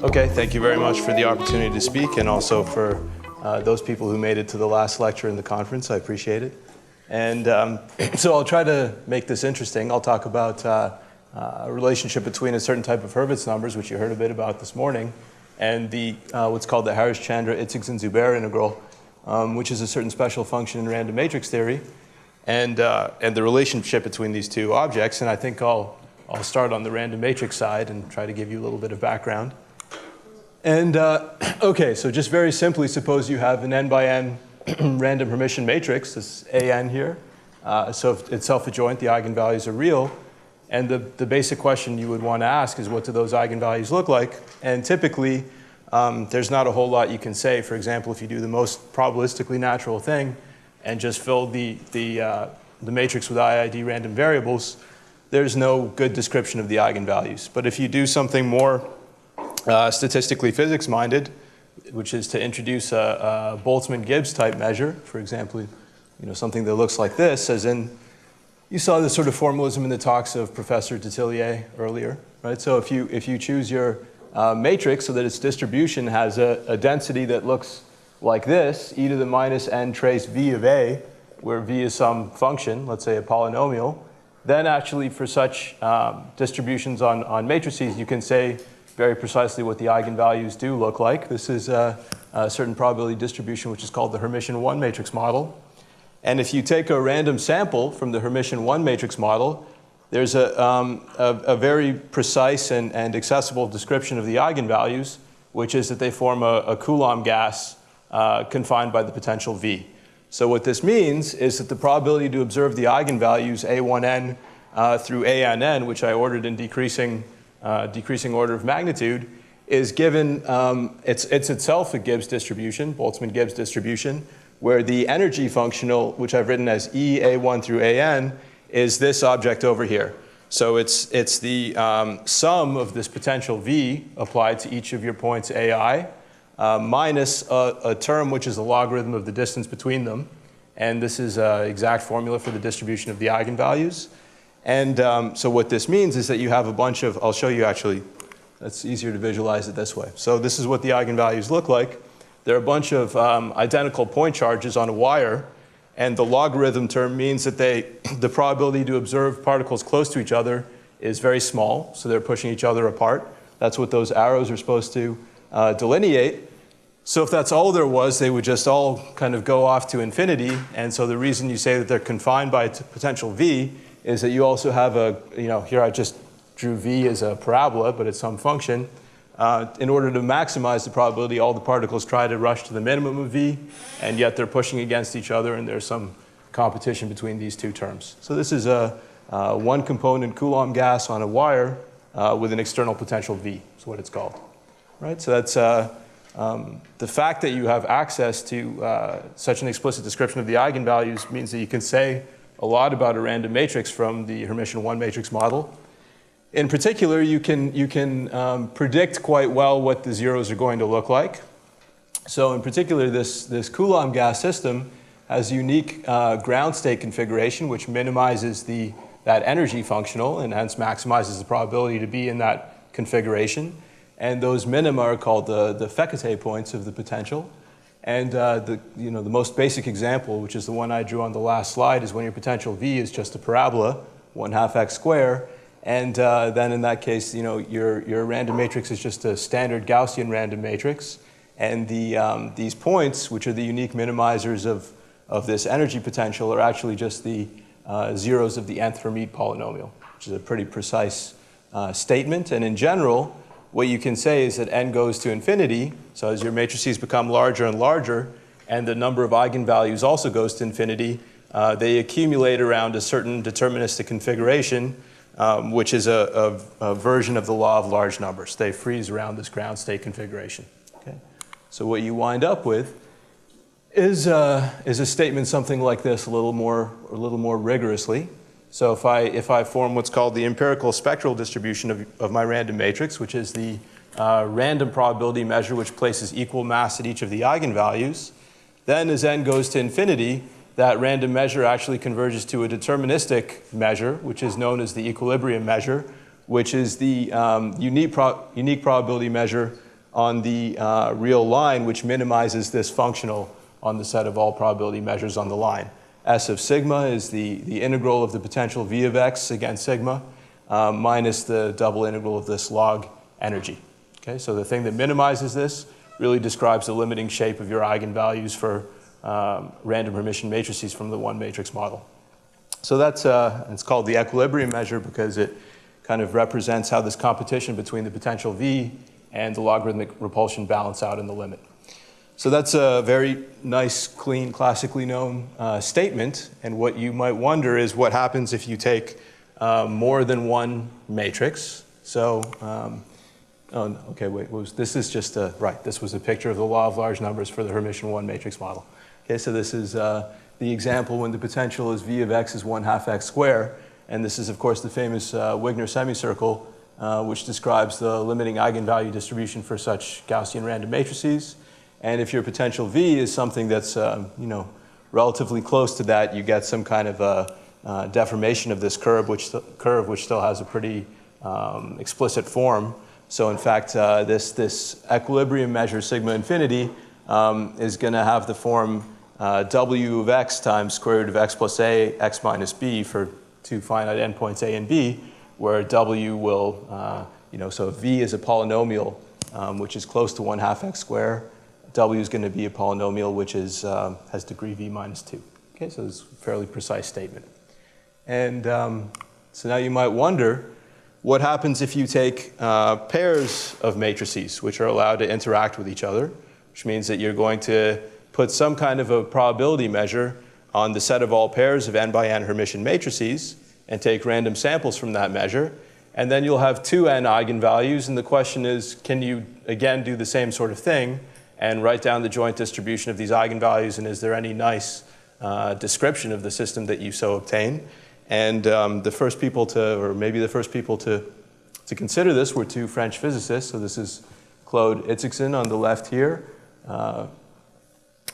Okay, thank you very much for the opportunity to speak, and also for those people who made it to the last lecture in the conference. I appreciate it. And so I'll try to make this interesting. I'll talk about a relationship between a certain type of Hurwitz numbers, which you heard a bit about this morning, and the what's called the Harishchandra Itzigson-Zubair integral, which is a certain special function in random matrix theory, and the relationship between these two objects. And I think I'll start on the random matrix side and try to give you a little bit of background. And okay, so just very simply, suppose you have an n by n random Hermitian matrix, this AN here. So if it's self-adjoint, the eigenvalues are real. And the basic question you would want to ask is, what do those eigenvalues look like? And typically, there's not a whole lot you can say. For example, if you do the most probabilistically natural thing and just fill the matrix with IID random variables, there's no good description of the eigenvalues. But if you do something more statistically physics-minded, which is to introduce a Boltzmann Gibbs type measure, for example, something that looks like this, as in, you saw this sort of formalism in the talks of Professor Detillier earlier, right? So if you choose your matrix so that its distribution has a density that looks like this, e to the minus n trace v of a, where v is some function, let's say a polynomial, then actually for such distributions on matrices, you can say very precisely what the eigenvalues do look like. This is a certain probability distribution which is called the Hermitian 1 matrix model. And if you take a random sample from the Hermitian 1 matrix model, there's a very precise and accessible description of the eigenvalues, which is that they form a Coulomb gas confined by the potential V. So what this means is that the probability to observe the eigenvalues A1n through ANN, which I ordered in decreasing order of magnitude, is given, it's itself a Gibbs distribution, Boltzmann Gibbs distribution, where the energy functional, which I've written as E A1 through AN, is this object over here. So it's the sum of this potential V applied to each of your points AI, minus a term which is a logarithm of the distance between them. And this is an exact formula for the distribution of the eigenvalues. And so what this means is that you have a bunch of, I'll show you actually, it's easier to visualize it this way. So this is what the eigenvalues look like. There are a bunch of identical point charges on a wire, and the logarithm term means that the probability to observe particles close to each other is very small, so they're pushing each other apart. That's what those arrows are supposed to delineate. So if that's all there was, they would just all kind of go off to infinity. And so the reason you say that they're confined by potential V is that you also have here I just drew V as a parabola, but it's some function. In order to maximize the probability, all the particles try to rush to the minimum of V, and yet they're pushing against each other, and there's some competition between these two terms. So this is a one component Coulomb gas on a wire with an external potential V, is what it's called. Right? So that's the fact that you have access to such an explicit description of the eigenvalues means that you can say a lot about a random matrix from the Hermitian 1 matrix model. In particular, you can predict quite well what the zeros are going to look like. So in particular, this Coulomb gas system has a unique ground state configuration, which minimizes that energy functional and hence maximizes the probability to be in that configuration. And those minima are called the Fekete points of the potential. And the most basic example, which is the one I drew on the last slide, is when your potential V is just a parabola, 1/2 x squared. And then in that case, your random matrix is just a standard Gaussian random matrix. And these points, which are the unique minimizers of this energy potential, are actually just the zeros of the nth Hermite polynomial, which is a pretty precise statement. And in general, what you can say is that n goes to infinity. So as your matrices become larger and larger, and the number of eigenvalues also goes to infinity, they accumulate around a certain deterministic configuration, which is a version of the law of large numbers. They freeze around this ground state configuration. Okay? So what you wind up with is a statement something like this, a little more rigorously. So if I form what's called the empirical spectral distribution of my random matrix, which is the random probability measure which places equal mass at each of the eigenvalues, then as n goes to infinity, that random measure actually converges to a deterministic measure, which is known as the equilibrium measure, which is the unique probability measure on the real line, which minimizes this functional on the set of all probability measures on the line. S of sigma is the integral of the potential V of x against sigma minus the double integral of this log energy. Okay, so the thing that minimizes this really describes the limiting shape of your eigenvalues for random Hermitian matrices from the one matrix model. So that's it's called the equilibrium measure because it kind of represents how this competition between the potential V and the logarithmic repulsion balance out in the limit. So that's a very nice, clean, classically known statement. And what you might wonder is what happens if you take more than one matrix. So, oh, okay, wait, this is just right, this was a picture of the law of large numbers for the Hermitian one matrix model. Okay, so this is the example when the potential is V of x is 1/2 x squared. And this is, of course, the famous Wigner semicircle, which describes the limiting eigenvalue distribution for such Gaussian random matrices. And if your potential V is something that's relatively close to that, you get some kind of a deformation of this curve, which still has a pretty explicit form. So in fact, this equilibrium measure sigma infinity is going to have the form W of x times square root of x plus a, x minus b for two finite endpoints a and b, where W will, so V is a polynomial which is close to 1/2 x squared. W is going to be a polynomial which is, has degree V minus 2. Okay, so it's a fairly precise statement. And so now you might wonder, what happens if you take pairs of matrices which are allowed to interact with each other, which means that you're going to put some kind of a probability measure on the set of all pairs of n by n Hermitian matrices and take random samples from that measure, and then you'll have 2n eigenvalues, and the question is, can you again do the same sort of thing and write down the joint distribution of these eigenvalues, and is there any nice description of the system that you so obtain? And the first people to, or maybe the first people to consider this were two French physicists. So this is Claude Itzigson on the left here,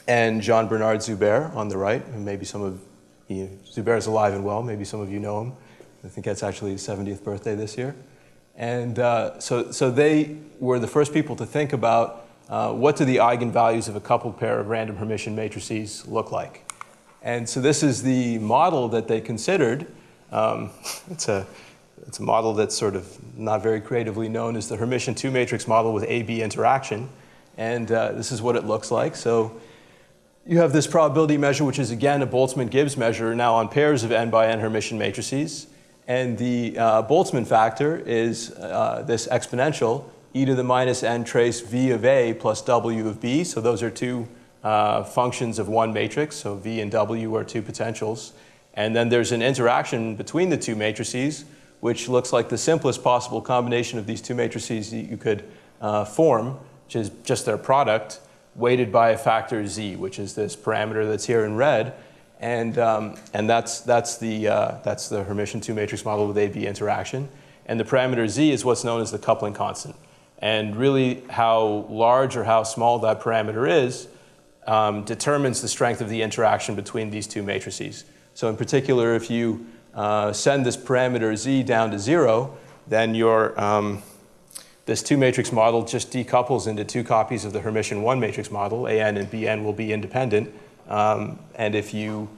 and Jean-Bernard Zuber on the right. And maybe some of you, Zuber is alive and well, maybe some of you know him. I think that's actually his 70th birthday this year. And so they were the first people to think about what do the eigenvalues of a coupled pair of random Hermitian matrices look like. And so this is the model that they considered. It's a model that's sort of not very creatively known as the Hermitian two-matrix model with A-B interaction. And this is what it looks like. So you have this probability measure, which is, again, a Boltzmann Gibbs measure, now on pairs of n by n Hermitian matrices. And the Boltzmann factor is this exponential, e to the minus n trace v of a plus w of b. So those are two functions of one matrix. So v and w are two potentials. And then there's an interaction between the two matrices, which looks like the simplest possible combination of these two matrices that you could form, which is just their product, weighted by a factor z, which is this parameter that's here in red. And that's the Hermitian two-matrix model with A-B interaction. And the parameter z is what's known as the coupling constant. And really how large or how small that parameter is determines the strength of the interaction between these two matrices. So in particular, if you send this parameter z down to 0, then your this two-matrix model just decouples into two copies of the Hermitian one-matrix model. AN and BN will be independent. And if you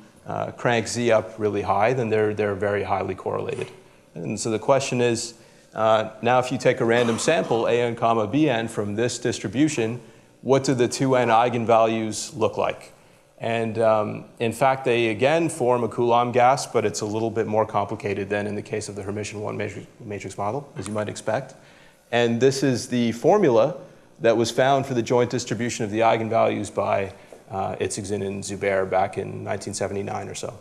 crank z up really high, then they're very highly correlated. And so the question is, now if you take a random sample, AN comma BN, from this distribution, what do the 2n eigenvalues look like? And in fact, they again form a Coulomb gas, but it's a little bit more complicated than in the case of the Hermitian one-matrix model, as you might expect. And this is the formula that was found for the joint distribution of the eigenvalues by Itzigson and Zuber back in 1979 or so.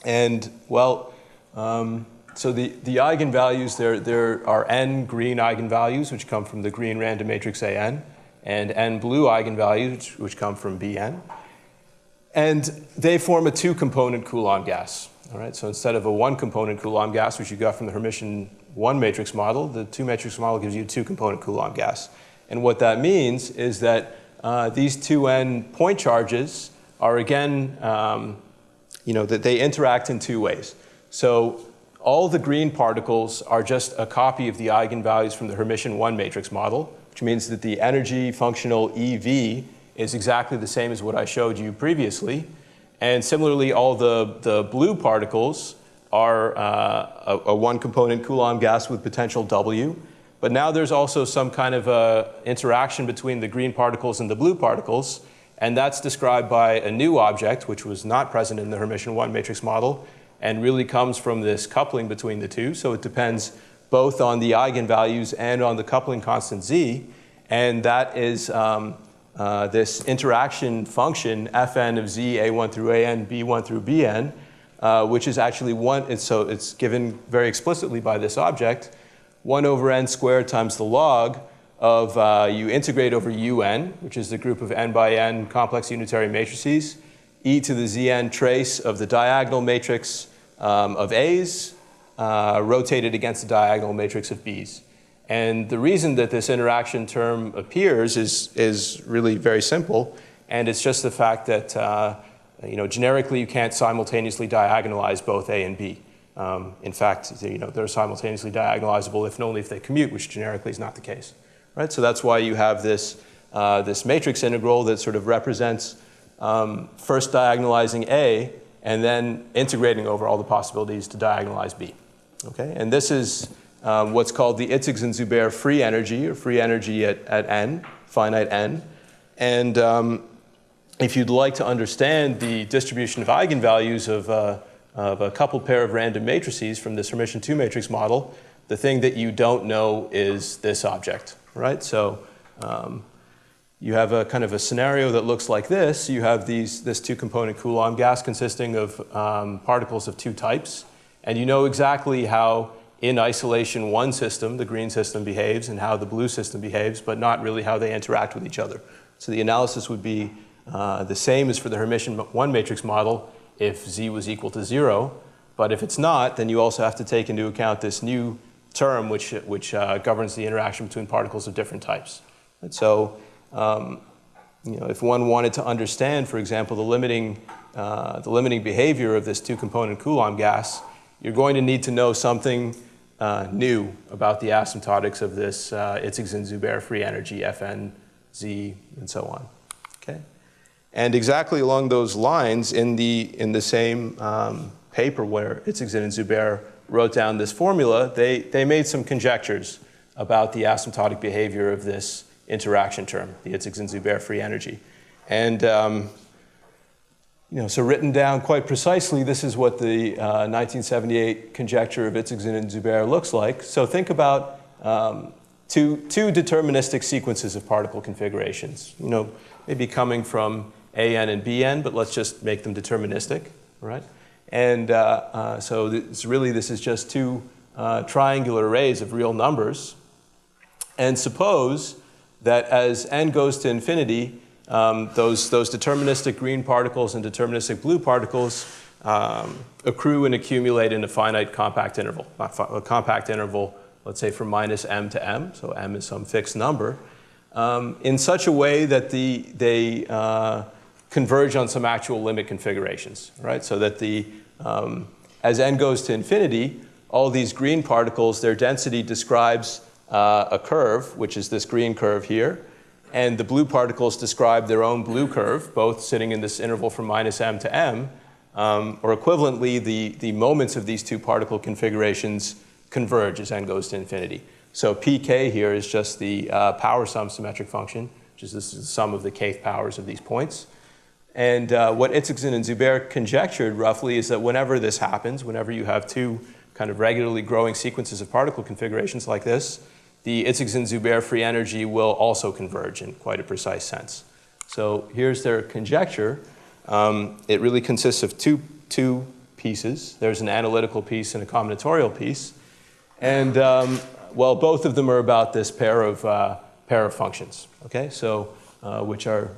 And well, so the eigenvalues, there are n green eigenvalues, which come from the green random matrix AN, and n blue eigenvalues, which come from BN. And they form a two-component Coulomb gas. All right, so instead of a one-component Coulomb gas, which you got from the Hermitian one-matrix model, the two-matrix model gives you a two-component Coulomb gas. And what that means is that these 2n point charges are, again, that they interact in two ways. So all the green particles are just a copy of the eigenvalues from the Hermitian one-matrix model, which means that the energy functional EV is exactly the same as what I showed you previously. And similarly, all the blue particles are a one-component Coulomb gas with potential W. But now there's also some kind of interaction between the green particles and the blue particles, and that's described by a new object, which was not present in the Hermitian one-matrix model, and really comes from this coupling between the two. So it depends both on the eigenvalues and on the coupling constant Z, and that is this interaction function Fn of Z, A1 through An, B1 through Bn, which is actually so it's given very explicitly by this object, 1 over n squared times the log of you integrate over un, which is the group of n by n complex unitary matrices, e to the zn trace of the diagonal matrix of A's rotated against the diagonal matrix of B's. And the reason that this interaction term appears is really very simple, and it's just the fact that generically you can't simultaneously diagonalize both A and B. In fact, they're simultaneously diagonalizable if and only if they commute, which generically is not the case. Right? So that's why you have this matrix integral that sort of represents first diagonalizing A and then integrating over all the possibilities to diagonalize B. Okay? And this is what's called the Itzig-Zubair free energy, or free energy at n, finite n. And if you'd like to understand the distribution of eigenvalues of a coupled pair of random matrices from this Hermitian two-matrix model, the thing that you don't know is this object, right? So you have a kind of a scenario that looks like this. You have this two-component Coulomb gas consisting of particles of two types, and you know exactly how in isolation one system, the green system, behaves and how the blue system behaves, but not really how they interact with each other. So the analysis would be the same as for the Hermitian one-matrix model if Z was equal to 0, but if it's not, then you also have to take into account this new term which governs the interaction between particles of different types. And so if one wanted to understand, for example, the limiting behavior of this two-component Coulomb gas, you're going to need to know something new about the asymptotics of this Itzig-Zubair free energy, Fn, Z, and so on. Okay? And exactly along those lines, in the same paper where Itzig-Zubair wrote down this formula, they made some conjectures about the asymptotic behavior of this interaction term, the Itzig-Zubair free energy. And so written down quite precisely, this is what the 1978 conjecture of Itzig-Zubair looks like. So think about two deterministic sequences of particle configurations, maybe coming from AN and BN, but let's just make them deterministic, right? And so this is just two triangular arrays of real numbers. And suppose that as n goes to infinity, those deterministic green particles and deterministic blue particles accrue and accumulate in a finite compact interval. A compact interval, let's say from minus m to m, so m is some fixed number, in such a way that they converge on some actual limit configurations, right? So that as n goes to infinity, all these green particles, their density describes a curve, which is this green curve here, and the blue particles describe their own blue curve, both sitting in this interval from minus m to m, or equivalently, the moments of these two particle configurations converge as n goes to infinity. So pk here is just the power sum symmetric function, which is the sum of the kth powers of these points. And what Itzig and Zubair conjectured roughly is that whenever this happens, whenever you have two kind of regularly growing sequences of particle configurations like this, the Itzig and Zubair free energy will also converge in quite a precise sense. So here's their conjecture. It really consists of two pieces. There's an analytical piece and a combinatorial piece. And well, both of them are about this pair of functions. Okay, so which are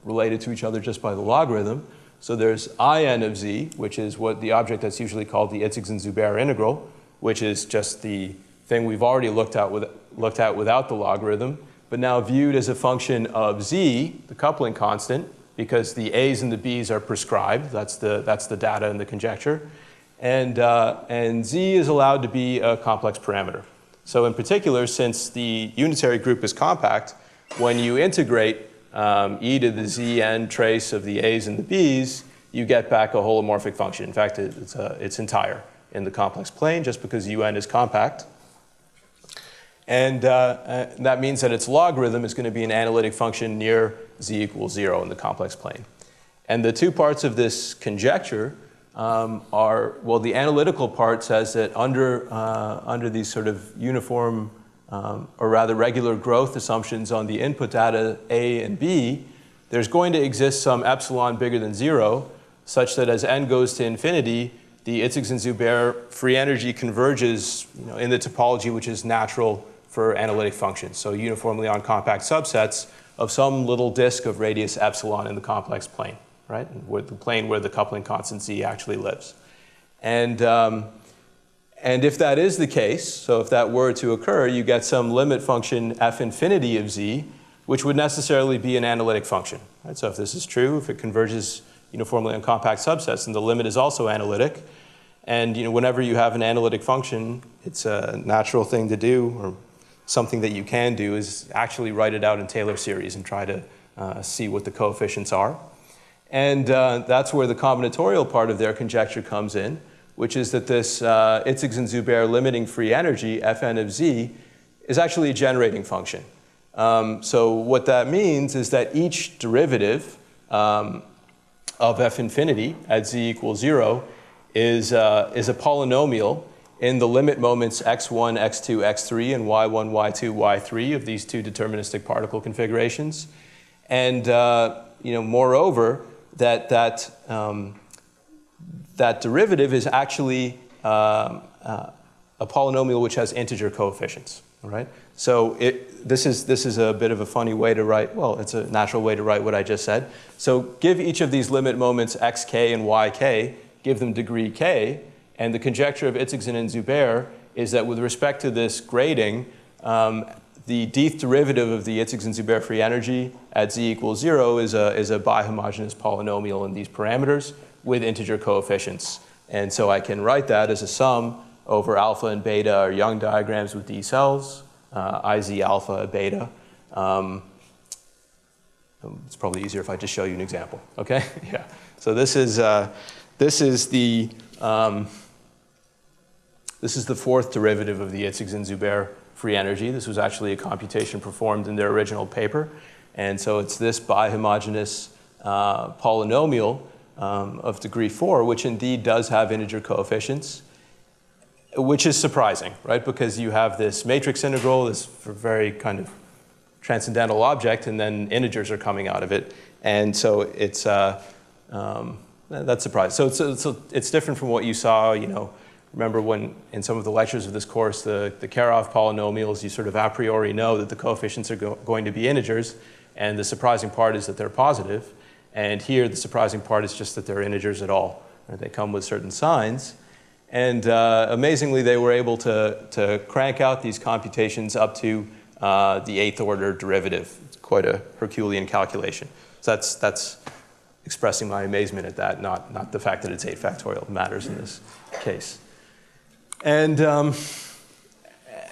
related to each other just by the logarithm. So there's In of z, which is what the object that's usually called the Itzig-Zubair integral, which is just the thing we've already looked at without the logarithm, but now viewed as a function of z, the coupling constant, because the a's and the b's are prescribed. That's the data in the conjecture. And z is allowed to be a complex parameter. So in particular, since the unitary group is compact, when you integrate e to the zn trace of the a's and the b's, you get back a holomorphic function. In fact, it's entire in the complex plane just because un is compact. And that means that its logarithm is going to be an analytic function near z equals 0 in the complex plane. And the two parts of this conjecture are, well, the analytical part says that under these sort of uniform, or rather regular growth assumptions on the input data A and B, there's going to exist some epsilon bigger than 0, such that as n goes to infinity, the Itzig-Zubair free energy converges in the topology which is natural for analytic functions. So uniformly on compact subsets of some little disk of radius epsilon in the complex plane, right? With the plane where the coupling constant z actually lives. And if that is the case, so if that were to occur, you get some limit function f infinity of z, which would necessarily be an analytic function. Right? So if this is true, if it converges uniformly on compact subsets, then the limit is also analytic. And whenever you have an analytic function, it's a natural thing to do, or something that you can do, is actually write it out in Taylor series and try to see what the coefficients are. And that's where the combinatorial part of their conjecture comes in, which is that this Itzig-Zubair limiting free energy, Fn of z, is actually a generating function. So what that means is that each derivative of f infinity at z equals 0 is a polynomial in the limit moments x1, x2, x3, and y1, y2, y3 of these two deterministic particle configurations. And moreover, that derivative is actually a polynomial which has integer coefficients. All right? So this is a bit of a funny way to write, well, it's a natural way to write what I just said. So give each of these limit moments xk and yk, give them degree k, and the conjecture of Itzig-Zubair is that with respect to this grading, the dth derivative of the Itzig-Zubair free energy at z equals 0 is a bihomogeneous polynomial in these parameters with integer coefficients. And so I can write that as a sum over alpha and beta or Young diagrams with D cells, IZ alpha, beta. It's probably easier if I just show you an example, okay? Yeah. So this is the fourth derivative of the Itzig-Zubair free energy. This was actually a computation performed in their original paper. And so it's this bihomogeneous polynomial of degree 4, which indeed does have integer coefficients, which is surprising, right? Because you have this matrix integral, this very kind of transcendental object, and then integers are coming out of it. And so it's, that's surprising. So it's different from what you saw, remember when in some of the lectures of this course, the Karov polynomials, you sort of a priori know that the coefficients are going to be integers, and the surprising part is that they're positive. And here, the surprising part is just that they're integers at all. Right? They come with certain signs. And amazingly, they were able to crank out these computations up to the 8th order derivative. It's quite a Herculean calculation. So that's expressing my amazement at that, not the fact that it's 8 factorial matters in this case. And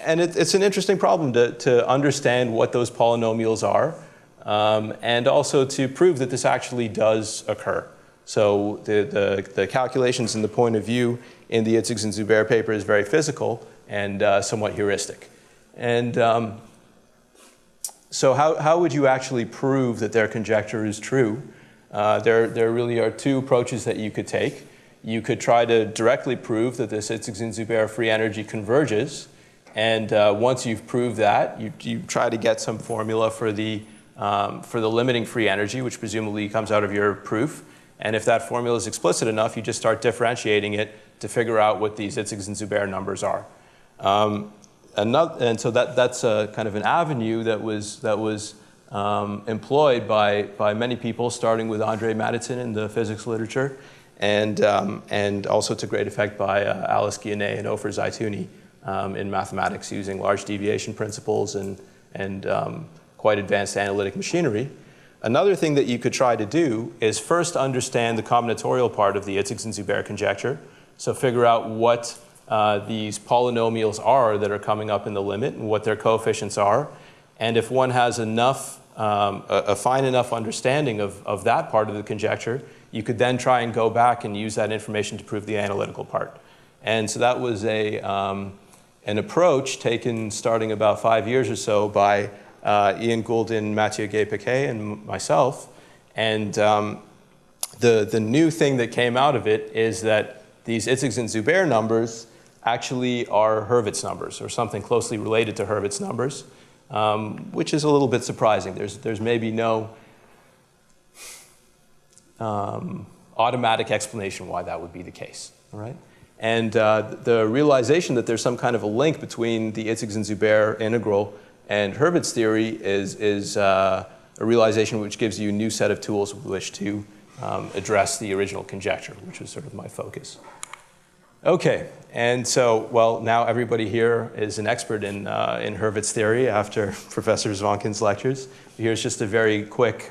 it's an interesting problem to understand what those polynomials are, and also to prove that this actually does occur. So the calculations and the point of view in the Itzig-Zubair paper is very physical and somewhat heuristic. And so how would you actually prove that their conjecture is true? There really are two approaches that you could take. You could try to directly prove that this Itzig-Zubair free energy converges. And once you've proved that, you try to get some formula for the limiting free energy, which presumably comes out of your proof. And if that formula is explicit enough, you just start differentiating it to figure out what these Itzig-Zubair numbers are. And so that's a kind of an avenue that was employed by many people, starting with Andre Mattison in the physics literature, and also to great effect by Alice Guillenet and Ofer Zaitouni in mathematics, using large deviation principles and quite advanced analytic machinery. Another thing that you could try to do is first understand the combinatorial part of the Itzig-Zubair conjecture. So figure out what these polynomials are that are coming up in the limit and what their coefficients are. And if one has enough, a fine enough understanding of that part of the conjecture, you could then try and go back and use that information to prove the analytical part. And so that was an approach taken starting about 5 years or so by Ian Goulden, Mathieu Gay-Paquet, and myself. And the new thing that came out of it is that these Itzig and Zubair numbers actually are Hurwitz numbers, or something closely related to Hurwitz numbers, which is a little bit surprising. There's maybe no automatic explanation why that would be the case, all right? And the realization that there's some kind of a link between the Itzig and Zubair integral and Hurwitz theory is a realization which gives you a new set of tools with which to address the original conjecture, which was sort of my focus. Okay, and so, well, now everybody here is an expert in Hurwitz theory after Professor Zvonkin's lectures. Here's just a very quick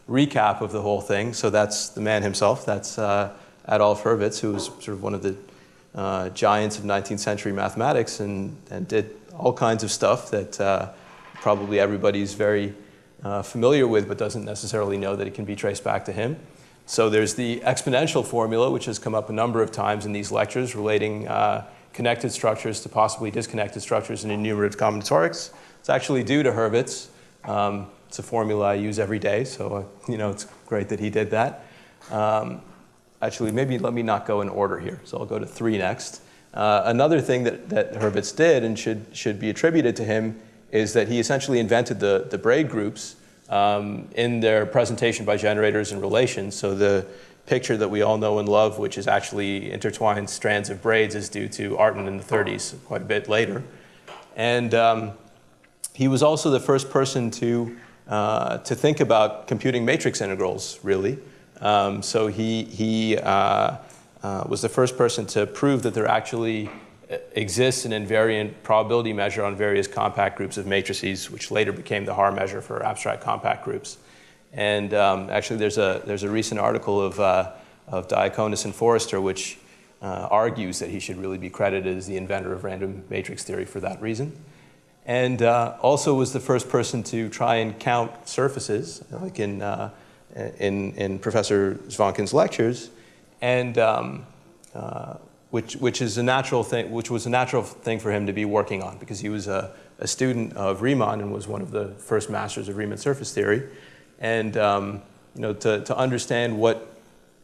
recap of the whole thing. So that's the man himself. That's Adolf Hurwitz, who was sort of one of the giants of 19th century mathematics and did all kinds of stuff that probably everybody's very familiar with, but doesn't necessarily know that it can be traced back to him. So there's the exponential formula, which has come up a number of times in these lectures, relating connected structures to possibly disconnected structures in enumerative combinatorics. It's actually due to Hurwitz. It's a formula I use every day, so it's great that he did that. Actually, maybe let me not go in order here, so I'll go to 3 next. Another thing that Hurwitz did and should be attributed to him is that he essentially invented the braid groups in their presentation by generators and relations. So the picture that we all know and love, which is actually intertwined strands of braids, is due to Artin in the 30s, quite a bit later. And he was also the first person to think about computing matrix integrals, really. So he was the first person to prove that there actually exists an invariant probability measure on various compact groups of matrices, which later became the Haar measure for abstract compact groups. And actually, there's a recent article of Diaconis and Forrester, which argues that he should really be credited as the inventor of random matrix theory for that reason. And also was the first person to try and count surfaces, like in Professor Zvonkin's lectures, and which was a natural thing for him to be working on, because he was a student of Riemann and was one of the first masters of Riemann surface theory. And to understand what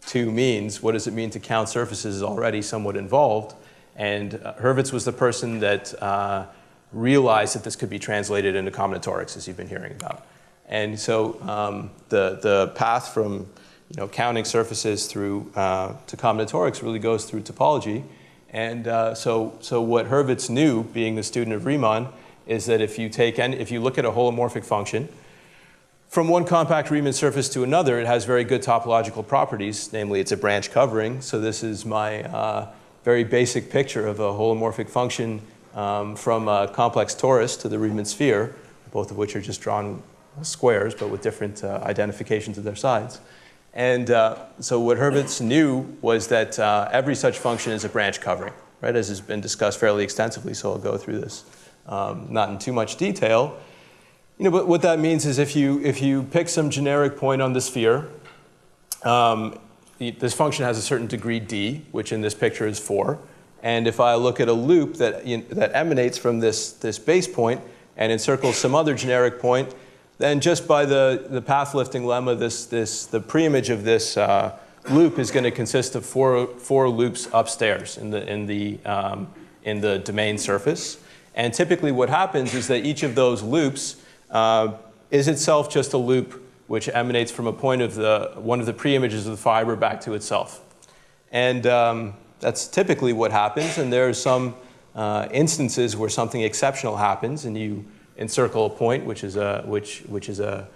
2 means, what does it mean to count surfaces, is already somewhat involved. And Hurwitz was the person that realized that this could be translated into combinatorics, as you've been hearing about. And so the path from counting surfaces through to combinatorics really goes through topology. And so what Hurwitz knew, being the student of Riemann, is that if you look at a holomorphic function, from one compact Riemann surface to another, it has very good topological properties, namely it's a branch covering. So this is my very basic picture of a holomorphic function from a complex torus to the Riemann sphere, both of which are just drawn squares, but with different identifications of their sides. And so what Hurwitz knew was that every such function is a branch covering, right, as has been discussed fairly extensively, so I'll go through this not in too much detail. But what that means is if you pick some generic point on the sphere, this function has a certain degree d, which in this picture is 4. And if I look at a loop that emanates from this base point and encircles some other generic point, then just by the path lifting lemma, the preimage of this loop is going to consist of four loops upstairs in the domain surface. And typically what happens is that each of those loops is itself just a loop which emanates from a point of one of the preimages of the fiber back to itself. And that's typically what happens, and there are some instances where something exceptional happens, and you encircle a point, which is a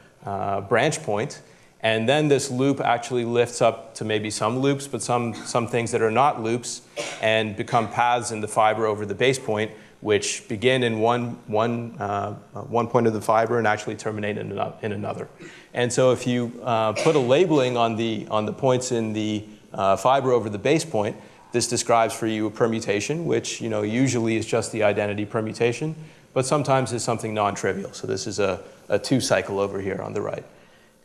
branch point. And then this loop actually lifts up to maybe some loops, but some things that are not loops, and become paths in the fiber over the base point, which begin in one point of the fiber and actually terminate in another. And so if you put a labeling on the points in the fiber over the base point, this describes for you a permutation, which usually is just the identity permutation, but sometimes is something non-trivial. So this is a 2-cycle over here on the right.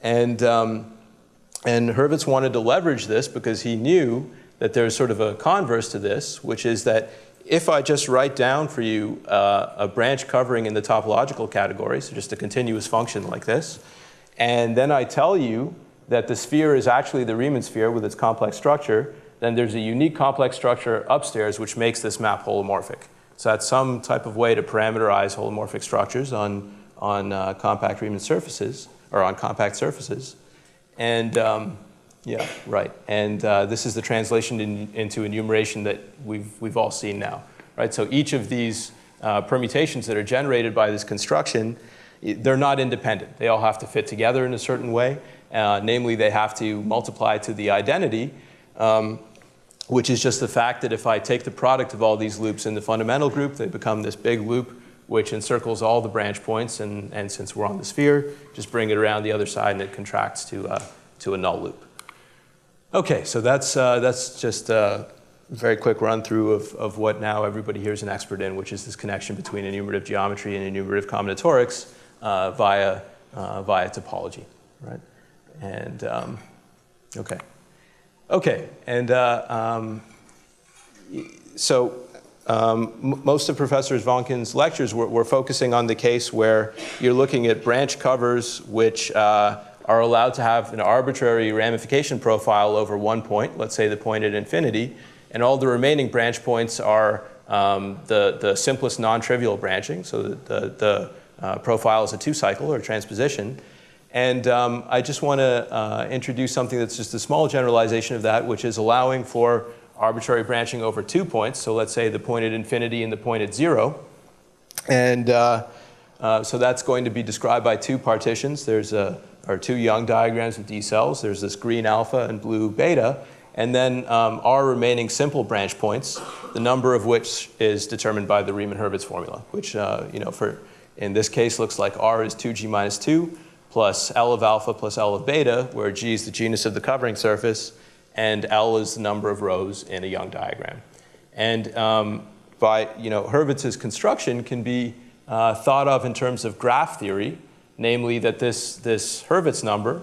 And Hurwitz wanted to leverage this because he knew that there's sort of a converse to this, which is that if I just write down for you a branch covering in the topological category, so just a continuous function like this, and then I tell you that the sphere is actually the Riemann sphere with its complex structure, then there's a unique complex structure upstairs which makes this map holomorphic. So that's some type of way to parameterize holomorphic structures on compact Riemann surfaces, or on compact surfaces. And yeah, right. And this is the translation into enumeration that we've all seen now, right? So each of these permutations that are generated by this construction, they're not independent. They all have to fit together in a certain way. Namely, they have to multiply to the identity, which is just the fact that if I take the product of all these loops in the fundamental group, they become this big loop which encircles all the branch points, and since we're on the sphere, just bring it around the other side and it contracts to a null loop. Okay, so that's just a very quick run through of what now everybody here is an expert in, which is this connection between enumerative geometry and enumerative combinatorics via topology, right? And okay, and so. Most of Professor Zvonkin's lectures were focusing on the case where you're looking at branch covers which are allowed to have an arbitrary ramification profile over one point, let's say the point at infinity, and all the remaining branch points are the simplest non-trivial branching, so the profile is a 2-cycle or transposition. And I just want to introduce something that's just a small generalization of that, which is allowing for arbitrary branching over 2 points, so let's say the point at infinity and the point at 0. And so that's going to be described by 2 partitions. There's 2 Young diagrams of D cells. There's this green alpha and blue beta, and then our remaining simple branch points, the number of which is determined by the Riemann-Hurwitz formula, which in this case looks like R is 2G minus 2 plus L of alpha plus L of beta, where G is the genus of the covering surface, and L is the number of rows in a Young diagram. And by Hurwitz's construction can be thought of in terms of graph theory, namely that this Hurwitz number,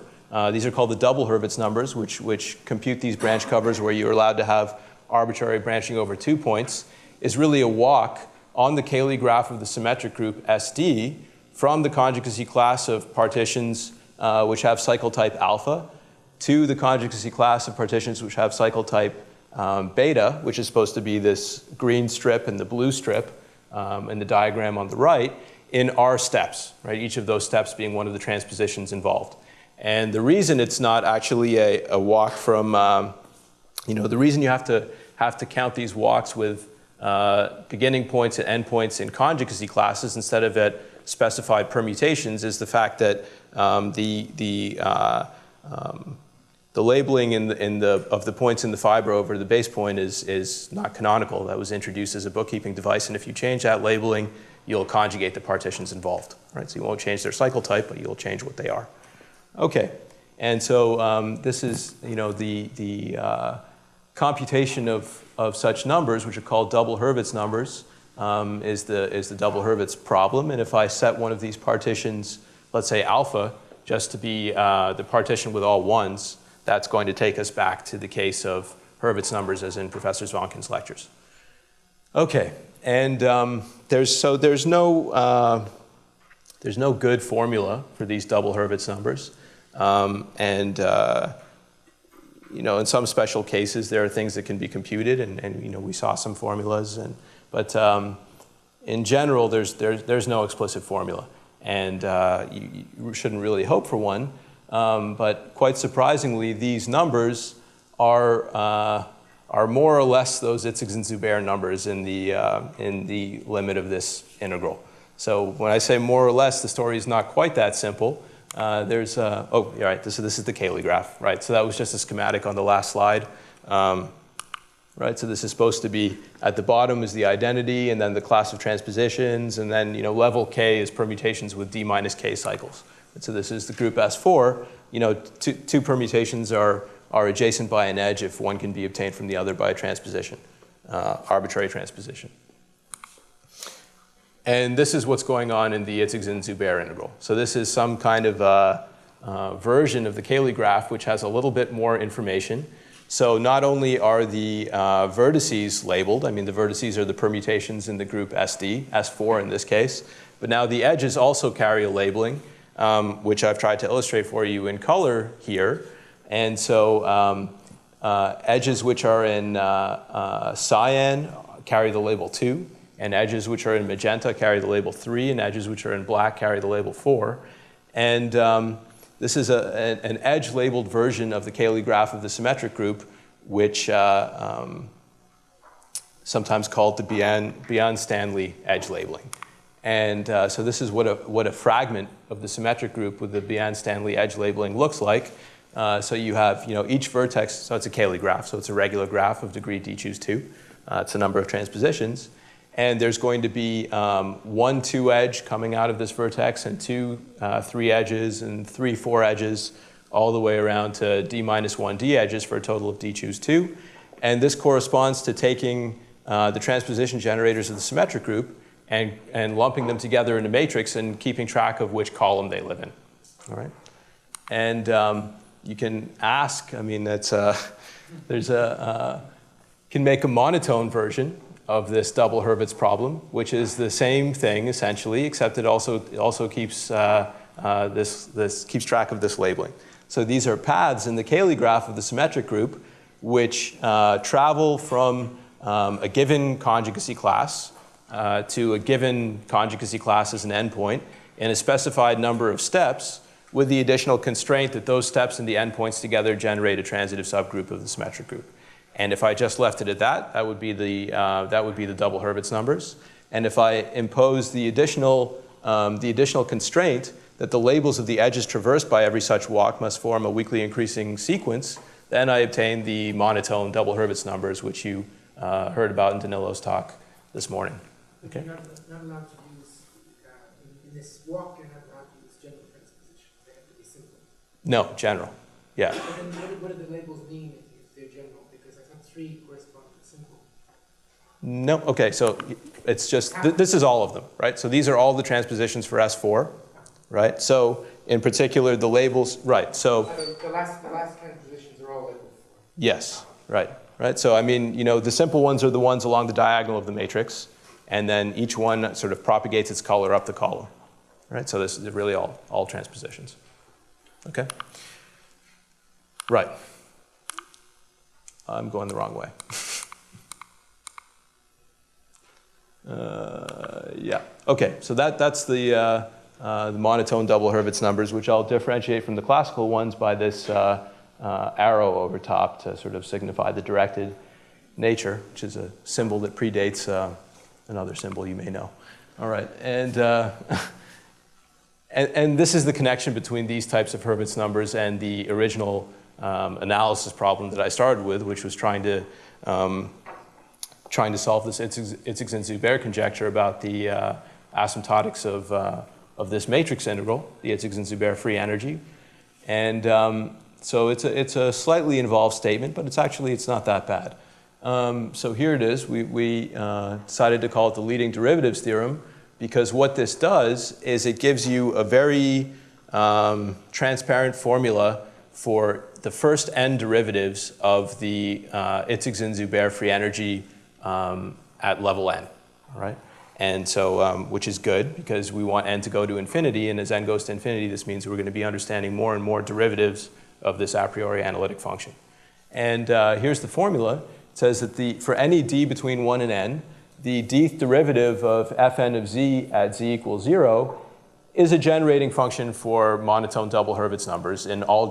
these are called the double Hurwitz numbers, which compute these branch covers where you're allowed to have arbitrary branching over 2 points, is really a walk on the Cayley graph of the symmetric group SD from the conjugacy class of partitions which have cycle type alpha to the conjugacy class of partitions which have cycle type beta, which is supposed to be this green strip and the blue strip in the diagram on the right, in R steps, right? Each of those steps being one of the transpositions involved. And the reason it's not actually a walk from, the reason you have to count these walks with beginning points and end points in conjugacy classes instead of at specified permutations is the fact that the labeling of the points in the fiber over the base point is not canonical. That was introduced as a bookkeeping device, and if you change that labeling, you'll conjugate the partitions involved, right? So you won't change their cycle type, but you'll change what they are. Okay, and so this is the computation of such numbers, which are called double Hurwitz numbers, is the double Hurwitz problem. And if I set one of these partitions, let's say alpha, just to be the partition with all ones, that's going to take us back to the case of Hurwitz numbers as in Professor Zvonkin's lectures. Okay, and there's no good formula for these double Hurwitz numbers, in some special cases there are things that can be computed, and we saw some formulas, but in general there's no explicit formula, and you shouldn't really hope for one. But quite surprisingly, these numbers are more or less those Itzig and Zubair numbers in the limit of this integral. So when I say more or less, the story is not quite that simple. There's, oh, yeah, right, this is the Cayley graph, right? So that was just a schematic on the last slide. Right, so this is supposed to be, at the bottom is the identity, and then the class of transpositions, and then level K is permutations with D minus K cycles. And so this is the group S4. Two permutations are adjacent by an edge if one can be obtained from the other by a transposition, arbitrary transposition. And this is what's going on in the Itzigson-Zubair integral. So this is some kind of version of the Cayley graph which has a little bit more information. So not only are the vertices labeled, I mean the vertices are the permutations in the group SD, S4 in this case, but now the edges also carry a labeling, which I've tried to illustrate for you in color here. And so edges which are in cyan carry the label 2, and edges which are in magenta carry the label 3, and edges which are in black carry the label 4. And this is an edge-labeled version of the Cayley graph of the symmetric group, which sometimes called the Bian-Stanley edge labeling. And so this is what a fragment of the symmetric group with the Bian-Stanley edge labeling looks like. So you have each vertex, so it's a Cayley graph, so it's a regular graph of degree d choose 2. It's a number of transpositions. And there's going to be 1 2 edge coming out of this vertex, and 2 3 edges, and 3 4 edges, all the way around to d minus 1 d edges for a total of d choose 2. And this corresponds to taking the transposition generators of the symmetric group and lumping them together in a matrix and keeping track of which column they live in. All right? And you can ask, I mean, that's can make a monotone version of this double Hurwitz problem, which is the same thing essentially, except it also keeps keeps track of this labeling. So these are paths in the Cayley graph of the symmetric group, which travel from a given conjugacy class to a given conjugacy class as an endpoint in a specified number of steps, with the additional constraint that those steps and the endpoints together generate a transitive subgroup of the symmetric group. And if I just left it at that, that would be the double Hurwitz numbers. And if I impose the additional constraint that the labels of the edges traversed by every such walk must form a weakly increasing sequence, then I obtain the monotone double Hurwitz numbers, which you heard about in Danilo's talk this morning. Okay. You're not allowed to use, in this walk, you're not allowed to use general transpositions. They have to be simple. No, general. Yeah. But then what do the labels mean if they're general? Because I thought 3 correspond to simple. No, okay, so it's just, this is all of them, right? So these are all the transpositions for S4, right? So in particular, the labels, right, so. The last transpositions are all labeled 4. Yes, right. So I mean, the simple ones are the ones along the diagonal of the matrix, and then each one sort of propagates its color up the column, right? So this is really all transpositions, okay? Right. I'm going the wrong way. Yeah, okay, so that's the monotone double Hurwitz numbers, which I'll differentiate from the classical ones by this arrow over top to sort of signify the directed nature, which is a symbol that predates another symbol you may know. All right, and this is the connection between these types of Hurwitz numbers and the original analysis problem that I started with, which was trying to solve this Itzigson-Zubair conjecture about the asymptotics of this matrix integral, the Itzigson-Zubair free energy. And so it's a slightly involved statement, but it's not that bad. So here it is. We decided to call it the leading derivatives theorem, because what this does is it gives you a very transparent formula for the first n derivatives of the Itzigson-Zubair free energy at level n, all right? And so, which is good, because we want n to go to infinity, and as n goes to infinity, this means we're going to be understanding more and more derivatives of this a priori analytic function. And here's the formula. It says that for any d between 1 and n, the dth derivative of fn of z at z equals 0 is a generating function for monotone double Hurwitz numbers in all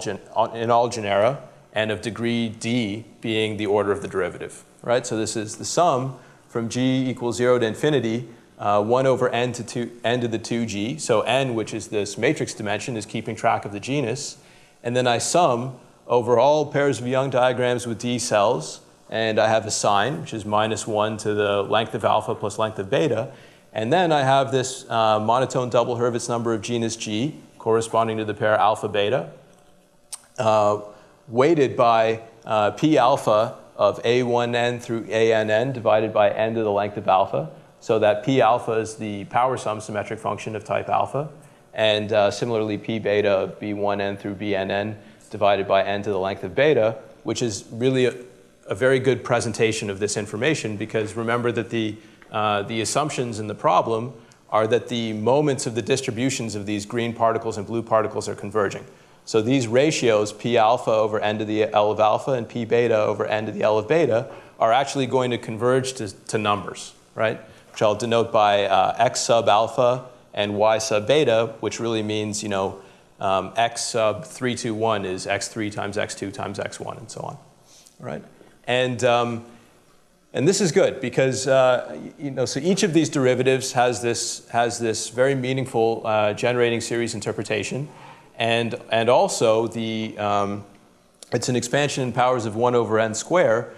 genera, and of degree d being the order of the derivative, right? So this is the sum from g equals 0 to infinity 1 over n to the 2g. So n, which is this matrix dimension, is keeping track of the genus. And then I sum over all pairs of Young diagrams with D cells. And I have a sign, which is -1 to the length of alpha plus length of beta. And then I have this monotone double Hurwitz number of genus G, corresponding to the pair alpha beta, weighted by P alpha of A1n through ANN divided by n to the length of alpha. So that P alpha is the power sum symmetric function of type alpha. And similarly, P beta of B1n through BNN divided by n to the length of beta, which is really a very good presentation of this information, because remember that the assumptions in the problem are that the moments of the distributions of these green particles and blue particles are converging. So these ratios, P alpha over n to the L of alpha and P beta over n to the L of beta, are actually going to converge to numbers, right? Which I'll denote by x sub alpha and y sub beta, which really means, you know, x sub 321 is x3 times x2 times x1 and so on, all right? And this is good because you know, so each of these derivatives has this very meaningful generating series interpretation, and also it's an expansion in powers of 1 over n square.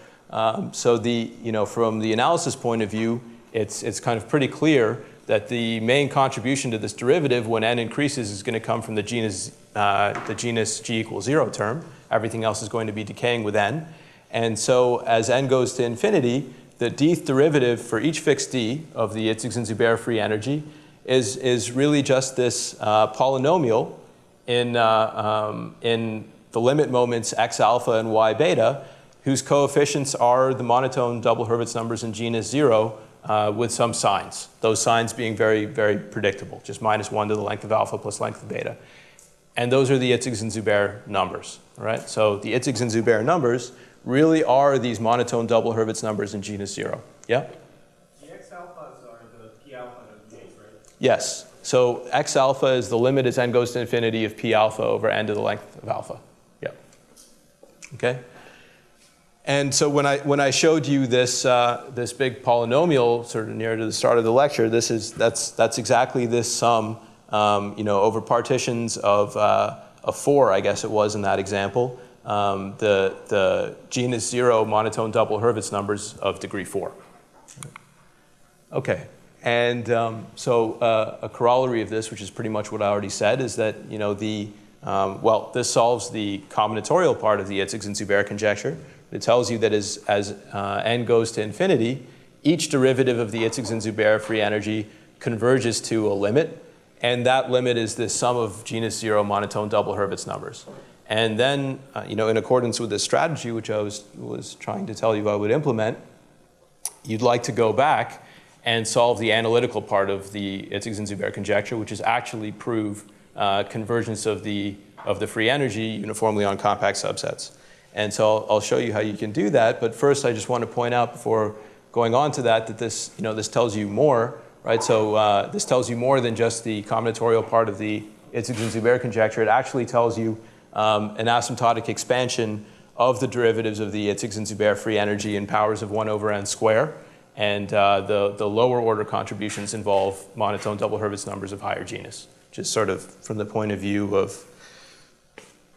So you know, from the analysis point of view, it's kind of pretty clear that the main contribution to this derivative when n increases is going to come from the genus g equals 0 term. Everything else is going to be decaying with n. And so as n goes to infinity, the dth derivative for each fixed d of the Itzig-Zubair free energy is really just this polynomial in the limit moments x alpha and y beta, whose coefficients are the monotone double Hurwitz numbers in genus 0 with some signs. Those signs being very, very predictable, just -1 to the length of alpha plus length of beta. And those are the Itzig-Zubair numbers, right? So the Itzig-Zubair numbers really are these monotone double Hurwitz numbers in genus 0. Yeah? The x alphas are the p alpha of J's, right? Yes. So x alpha is the limit as n goes to infinity of p alpha over n to the length of alpha. Yeah. Okay? And so when I showed you this this big polynomial sort of near to the start of the lecture, that's exactly this sum, you know, over partitions of 4, I guess it was in that example. The genus 0 monotone double Hurwitz numbers of degree 4. Okay, and so a corollary of this, which is pretty much what I already said, is that, you know, well, this solves the combinatorial part of the Itzig-Zubair conjecture. It tells you that as n goes to infinity, each derivative of the Itzig-Zubair free energy converges to a limit, and that limit is the sum of genus 0 monotone double Hurwitz numbers. And then, you know, in accordance with this strategy, which I was trying to tell you I would implement, you'd like to go back and solve the analytical part of the Itzig-Zubair conjecture, which is actually prove convergence of the free energy uniformly on compact subsets. And so I'll show you how you can do that. But first, I just want to point out before going on to that this, you know, this tells you more, right? So this tells you more than just the combinatorial part of the Itzig-Zubair conjecture. It actually tells you an asymptotic expansion of the derivatives of the Itzig-Zubair free energy in powers of 1 over n square. And the lower order contributions involve monotone double Hurwitz numbers of higher genus, which is sort of from the point of view of,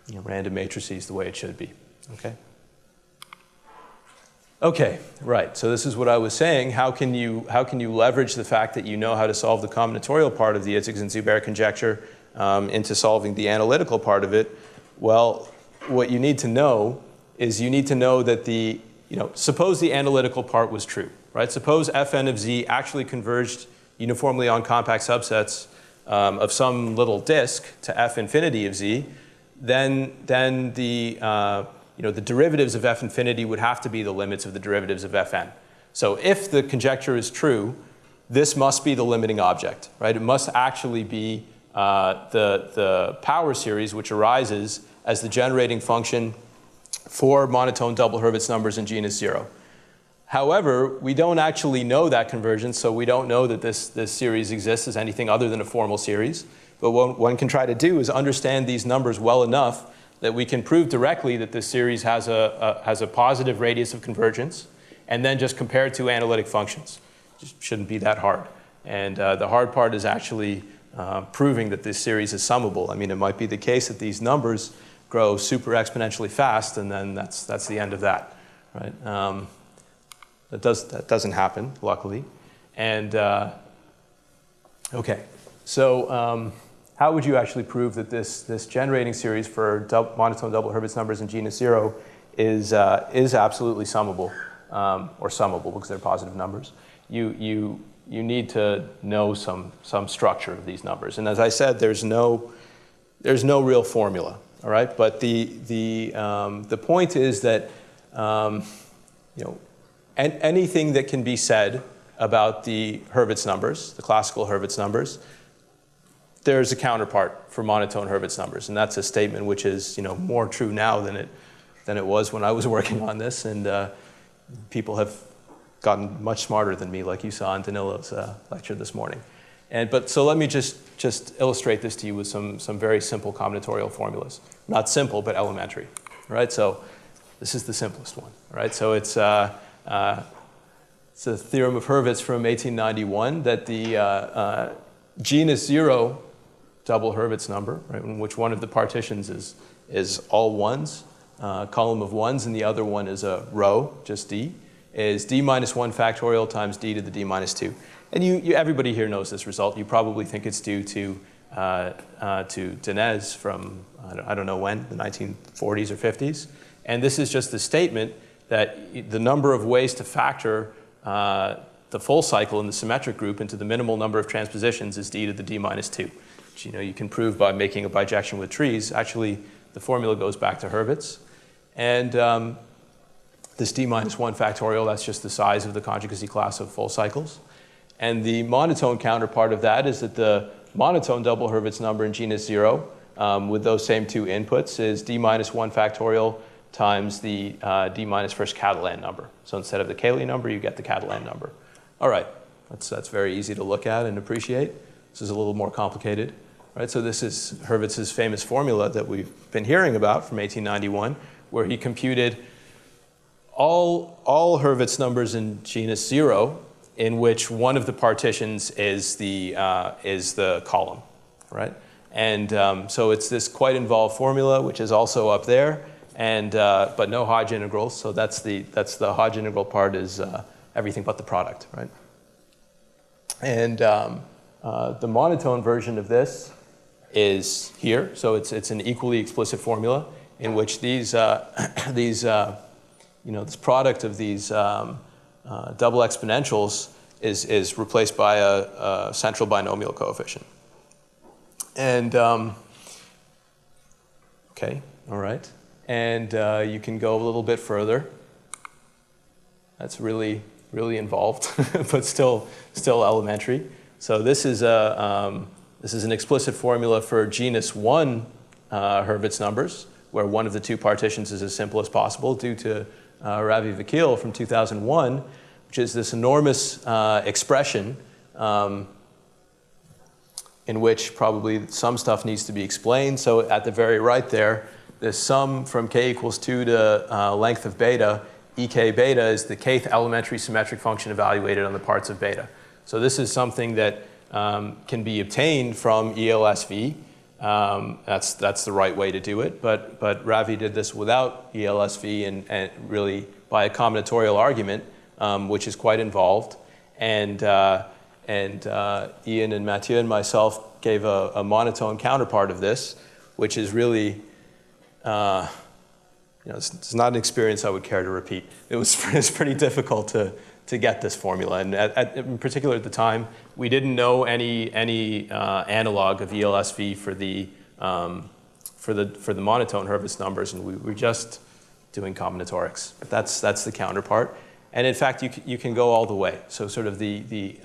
you know, random matrices the way it should be. Okay? Okay, right. So this is what I was saying. How can you leverage the fact that you know how to solve the combinatorial part of the Itzig-Zubair conjecture into solving the analytical part of it? Well, what you need to know is you need to know that suppose the analytical part was true, right? Suppose Fn of z actually converged uniformly on compact subsets of some little disk to F infinity of z, then the derivatives of F infinity would have to be the limits of the derivatives of Fn. So if the conjecture is true, this must be the limiting object, right? It must actually be the power series which arises as the generating function for monotone double Hurwitz numbers in genus 0. However, we don't actually know that convergence, so we don't know that this series exists as anything other than a formal series. But what one can try to do is understand these numbers well enough that we can prove directly that this series has a positive radius of convergence, and then just compare two analytic functions. Just shouldn't be that hard. And the hard part is actually proving that this series is summable. I mean, it might be the case that these numbers grow super exponentially fast, and then that's the end of that, right? That doesn't happen, luckily. And okay, so how would you actually prove that this generating series for monotone double Hurwitz numbers in genus 0 is absolutely summable, or summable because they're positive numbers? You need to know some structure of these numbers, and as I said, there's no real formula. All right, but the point is that anything that can be said about the Hurwitz numbers, the classical Hurwitz numbers, there's a counterpart for monotone Hurwitz numbers, and that's a statement which is more true now than it was when I was working on this, and people have gotten much smarter than me, like you saw in Danilo's lecture this morning. So let me just illustrate this to you with some very simple combinatorial formulas. Not simple, but elementary. All right, so this is the simplest one. All right, so it's a theorem of Hurwitz from 1891 that the genus 0 double Hurwitz number, right, in which one of the partitions is all ones, column of ones, and the other one is a row, just D, is d minus 1 factorial times d to the d minus 2. And everybody here knows this result. You probably think it's due to Denez from, I don't know when, the 1940s or 50s. And this is just the statement that the number of ways to factor the full cycle in the symmetric group into the minimal number of transpositions is d to the d minus 2, which you can prove by making a bijection with trees. Actually, the formula goes back to Hurwitz. And this d minus 1 factorial, that's just the size of the conjugacy class of full cycles. And the monotone counterpart of that is that the monotone double Hurwitz number in genus 0 with those same two inputs is d minus 1 factorial times the d minus first Catalan number. So instead of the Cayley number, you get the Catalan number. All right, that's very easy to look at and appreciate. This is a little more complicated. Right, so this is Hurwitz's famous formula that we've been hearing about from 1891, where he computed all Hurwitz numbers in genus 0 in which one of the partitions is the column, right? And so it's this quite involved formula, which is also up there, and but no Hodge integrals. So that's the Hodge integral part is everything but the product, right? And the monotone version of this is here. So it's an equally explicit formula in which these this product of these double exponentials is replaced by a central binomial coefficient. And okay, all right. And you can go a little bit further. That's really involved, but still elementary. So this is an explicit formula for genus 1 Hurwitz numbers, where one of the two partitions is as simple as possible, due to Ravi Vakil from 2001, which is this enormous expression in which probably some stuff needs to be explained. So at the very right there, the sum from k equals 2 to length of beta, ek beta, is the kth elementary symmetric function evaluated on the parts of beta. So this is something that can be obtained from ELSV. That's the right way to do it, but Ravi did this without ELSV and really by a combinatorial argument, which is quite involved. And Ian and Mathieu and myself gave a monotone counterpart of this, which is really, it's not an experience I would care to repeat. It's pretty difficult to get this formula, and in particular at the time, we didn't know any analog of ELSV for the monotone Hurwitz numbers, and we were just doing combinatorics. That's the counterpart, and in fact, you can go all the way. So sort of the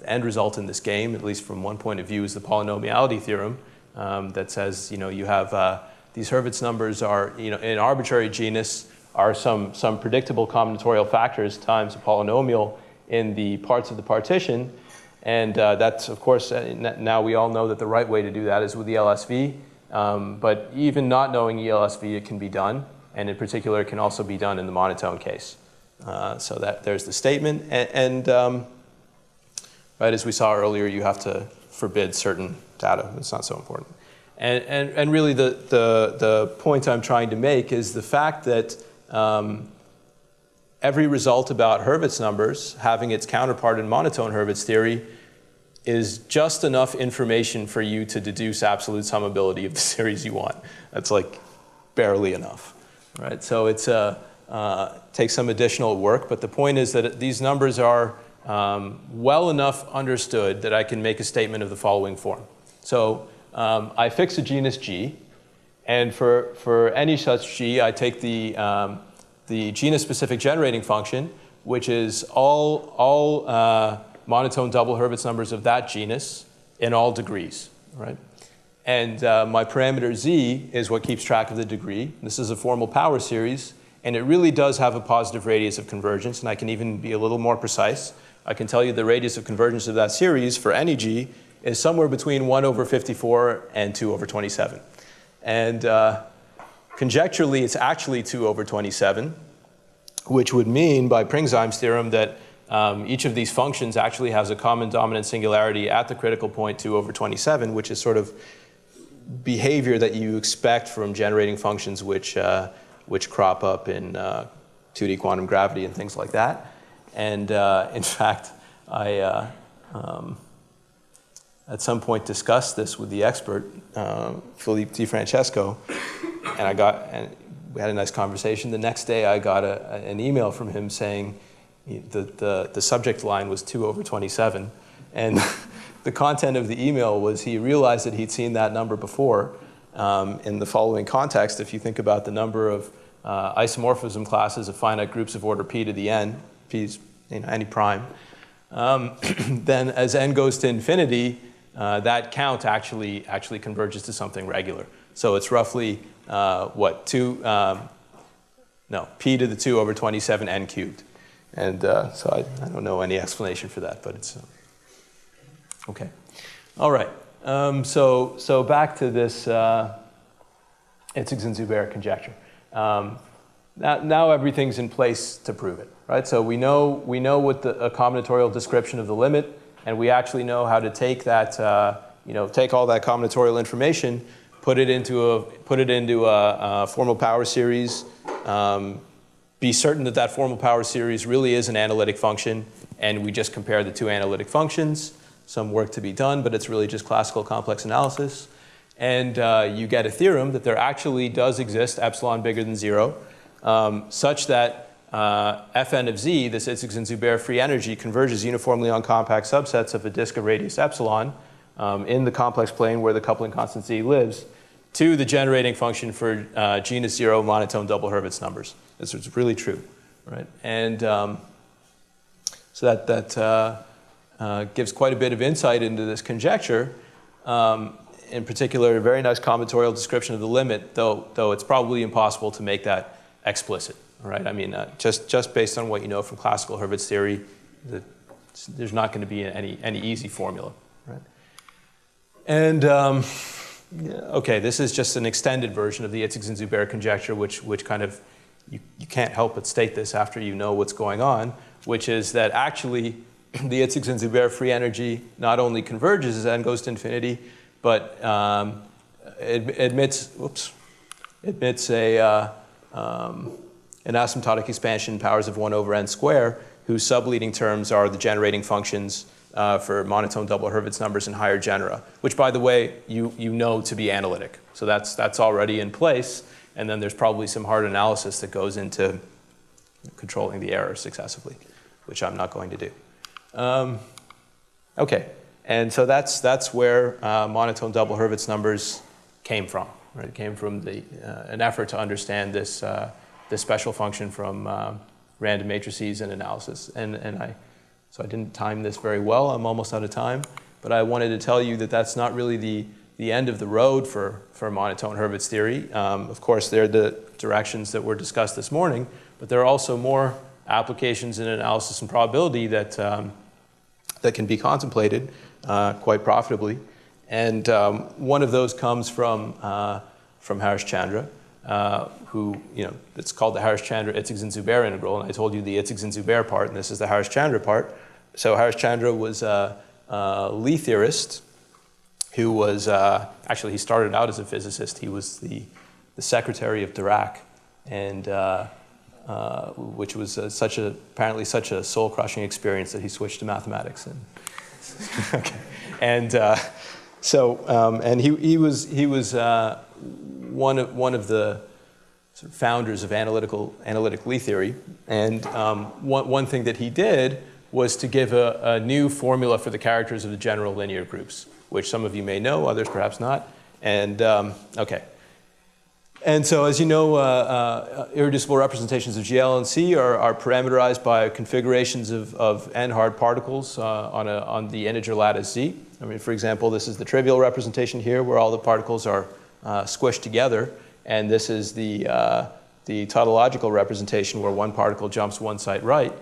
end result in this game, at least from one point of view, is the polynomiality theorem that says you have these Hurwitz numbers are in an arbitrary genus are some predictable combinatorial factors times a polynomial in the parts of the partition. And that's, of course, now we all know that the right way to do that is with ELSV. But even not knowing ELSV, it can be done. And in particular, it can also be done in the monotone case. So that there's the statement. And right? As we saw earlier, you have to forbid certain data. It's not so important. And really the point I'm trying to make is the fact that every result about Hurwitz numbers having its counterpart in monotone Hurwitz theory is just enough information for you to deduce absolute summability of the series you want. That's like barely enough, right? So it's takes some additional work, but the point is that these numbers are well enough understood that I can make a statement of the following form. So I fix a genus G, and for any such G, I take the genus-specific generating function, which is all monotone double Hurwitz numbers of that genus in all degrees, right? And my parameter Z is what keeps track of the degree. This is a formal power series, and it really does have a positive radius of convergence, and I can even be a little more precise. I can tell you the radius of convergence of that series for any G is somewhere between 1 over 54 and 2 over 27. And conjecturally, it's actually 2 over 27, which would mean, by Pringsheim's theorem, that each of these functions actually has a common dominant singularity at the critical point 2 over 27, which is sort of behavior that you expect from generating functions which crop up in 2D quantum gravity and things like that. And in fact, I at some point discussed this with the expert, Philippe DiFrancesco, and we had a nice conversation. The next day, I got an email from him saying the subject line was 2 over 27, and the content of the email was he realized that he'd seen that number before in the following context. If you think about the number of isomorphism classes of finite groups of order p to the n, p's any prime, then as n goes to infinity, that count actually converges to something regular. So it's roughly p to the 2 over 27 n cubed. And so I don't know any explanation for that, but it's okay. All right. So back to this Itzig-Zubair conjecture. Now everything's in place to prove it, right? So we know what a combinatorial description of the limit, and we actually know how to take that, take all that combinatorial information, put it into a formal power series, be certain that that formal power series really is an analytic function, and we just compare the two analytic functions. Some work to be done, but it's really just classical complex analysis. And you get a theorem that there actually does exist epsilon bigger than 0, such that Fn of z, this Itzig-Zubair free energy, converges uniformly on compact subsets of a disk of radius epsilon in the complex plane where the coupling constant z lives, to the generating function for genus 0 monotone double Hurwitz numbers. This is really true, right? And so that gives quite a bit of insight into this conjecture. In particular, a very nice combinatorial description of the limit, though it's probably impossible to make that explicit, right? I mean, just based on what you know from classical Hurwitz theory, there's not going to be any easy formula, right? And okay, this is just an extended version of the Itzig-Zubair conjecture, which kind of you can't help but state this after you know what's going on, which is that actually the Itzig-Zubair free energy not only converges as n goes to infinity, but admits an asymptotic expansion powers of 1 over n square, whose subleading terms are the generating functions for monotone double Hurwitz numbers in higher genera, which, by the way, you know to be analytic. So that's already in place, and then there's probably some hard analysis that goes into controlling the error successively, which I'm not going to do. Okay, and so that's where monotone double Hurwitz numbers came from. Right? It came from an effort to understand this special function from random matrices and analysis. So I didn't time this very well. I'm almost out of time, but I wanted to tell you that that's not really the end of the road for monotone Hurwitz theory. Of course, they're the directions that were discussed this morning, but there are also more applications in analysis and probability that can be contemplated quite profitably. And one of those comes from Harishchandra, who, it's called the Harishchandra Itzig-Zubair integral, and I told you the Itzig-Zubair part, and this is the Harishchandra part. So Harishchandra was Lie theorist who was, actually he started out as a physicist. He was the secretary of Dirac, and which was apparently such a soul-crushing experience that he switched to mathematics. And okay. And and he was one of the sort of founders of analytic Lie theory. And one thing that he did was to give a new formula for the characters of the general linear groups, which some of you may know, others perhaps not. And okay. And so, as you know, irreducible representations of GL and C are parameterized by configurations of n-hard particles on the integer lattice Z. I mean, for example, this is the trivial representation here, where all the particles are squished together, and this is the tautological representation, where one particle jumps one site right.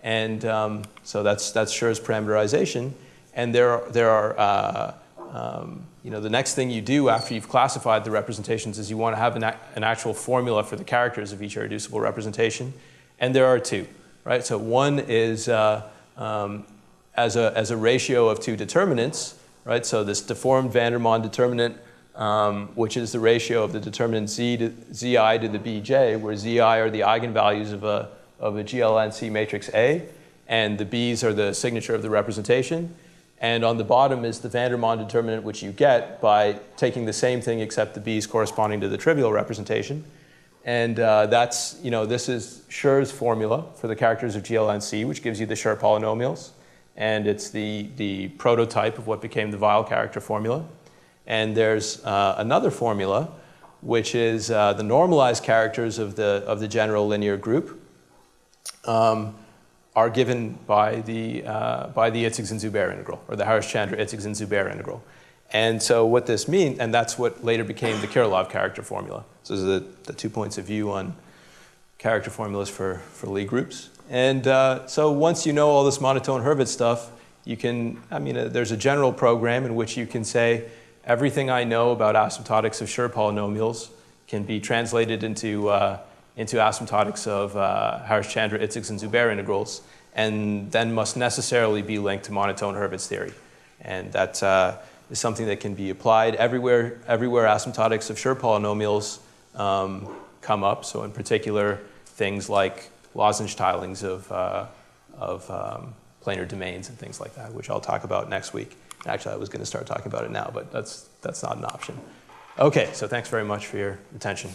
And so that's Schur's parameterization. And there are the next thing you do after you've classified the representations is you want to have an actual formula for the characters of each irreducible representation. And there are two, right? So one is as a ratio of two determinants, right? So this deformed Vandermonde determinant, which is the ratio of the determinant Zi to the Bj, where Zi are the eigenvalues of a GLNC matrix A, and the B's are the signature of the representation. And on the bottom is the Vandermonde determinant, which you get by taking the same thing except the B's corresponding to the trivial representation. And this is Schur's formula for the characters of GLNC, which gives you the Schur polynomials. And it's the prototype of what became the Weil character formula. And there's another formula, which is the normalized characters of the general linear group. Are given by the Itzigson-Zubair integral, or the Harishchandra Itzigson-Zubair integral. And so what this means, and that's what later became the Kirillov character formula. So those are the 2 points of view on character formulas for Lie groups. And so once you know all this monotone Hurwitz stuff, you can, there's a general program in which you can say, everything I know about asymptotics of Schur polynomials can be translated into asymptotics of Harishchandra Itzigson-Zubair integrals, and then must necessarily be linked to monotone Hurwitz theory. And that is something that can be applied everywhere asymptotics of Schur polynomials come up. So in particular, things like lozenge tilings of planar domains and things like that, which I'll talk about next week. Actually, I was going to start talking about it now, but that's not an option. Okay, so thanks very much for your attention.